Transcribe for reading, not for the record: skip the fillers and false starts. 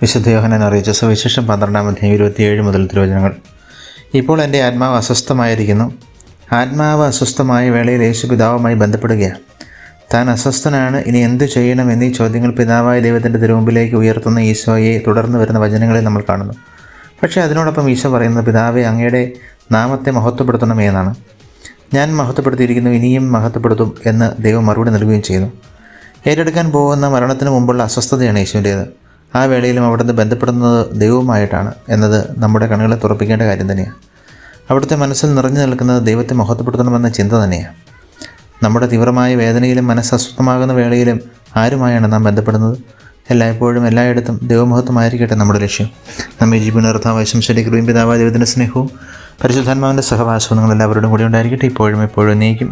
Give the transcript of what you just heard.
വിശുദ്ധ യോഹന്നാൻ അറിയിച്ച സുവിശേഷം 12-ാം അധ്യായം 27 മുതൽ തിരുവചനങ്ങൾ. ഇപ്പോൾ എൻ്റെ ആത്മാവ് അസ്വസ്ഥമായിരിക്കുന്നു. ആത്മാവ് അസ്വസ്ഥമായ വേളയിൽ യേശു പിതാവുമായി ബന്ധപ്പെടുകയാണ്. താൻ അസ്വസ്ഥനാണ്, ഇനി എന്തു ചെയ്യണം എന്നീ ചോദ്യങ്ങൾ പിതാവായ ദൈവത്തിൻ്റെ തിരുമുമ്പിലേക്ക് ഉയർത്തുന്ന ഈശോയെ തുടർന്ന് വരുന്ന വചനങ്ങളിൽ നമ്മൾ കാണുന്നു. പക്ഷേ അതിനോടൊപ്പം ഈശോ പറയുന്നത്, പിതാവേ, അങ്ങയുടെ നാമത്തെ മഹത്വപ്പെടുത്തണമേ എന്നാണ്. ഞാൻ മഹത്വപ്പെടുത്തിയിരിക്കുന്നു, ഇനിയും മഹത്വപ്പെടുത്തും എന്ന് ദൈവം മറുപടി നൽകുകയും ചെയ്യുന്നു. ഏറ്റെടുക്കാൻ പോകുന്ന മരണത്തിന് മുമ്പുള്ള അസ്വസ്ഥതയാണ് യേശുവിൻ്റേത്. ആ വേളയിലും അവിടുന്ന് ബന്ധപ്പെടുന്നത് ദൈവവുമായിട്ടാണ് എന്നത് നമ്മുടെ കണ്ണുകളെ തുറപ്പിക്കേണ്ട കാര്യം തന്നെയാണ്. അവിടുത്തെ മനസ്സിൽ നിറഞ്ഞു നിൽക്കുന്നത് ദൈവത്തെ മഹത്വപ്പെടുത്തണമെന്ന ചിന്ത തന്നെയാണ്. നമ്മുടെ തീവ്രമായ വേദനയിലും മനസ്സസ്വസ്ഥമാകുന്ന വേളയിലും ആരുമായാണ് നാം ബന്ധപ്പെടുന്നത്? എല്ലായ്പ്പോഴും എല്ലായിടത്തും ദൈവമഹത്വമായിരിക്കട്ടെ നമ്മുടെ ലക്ഷ്യം. നമ്മെ ജീവനുയർത്താൻ ശംശരിക്കുകയും പിതാവായ ദൈവത്തിൻ്റെ സ്നേഹവും പരിശുദ്ധാത്മാവിൻ്റെ സഹവാസവും നിങ്ങളെല്ലാവരോടും കൂടി ഉണ്ടായിരിക്കട്ടെ, ഇപ്പോഴും എപ്പോഴും എന്നേക്കും.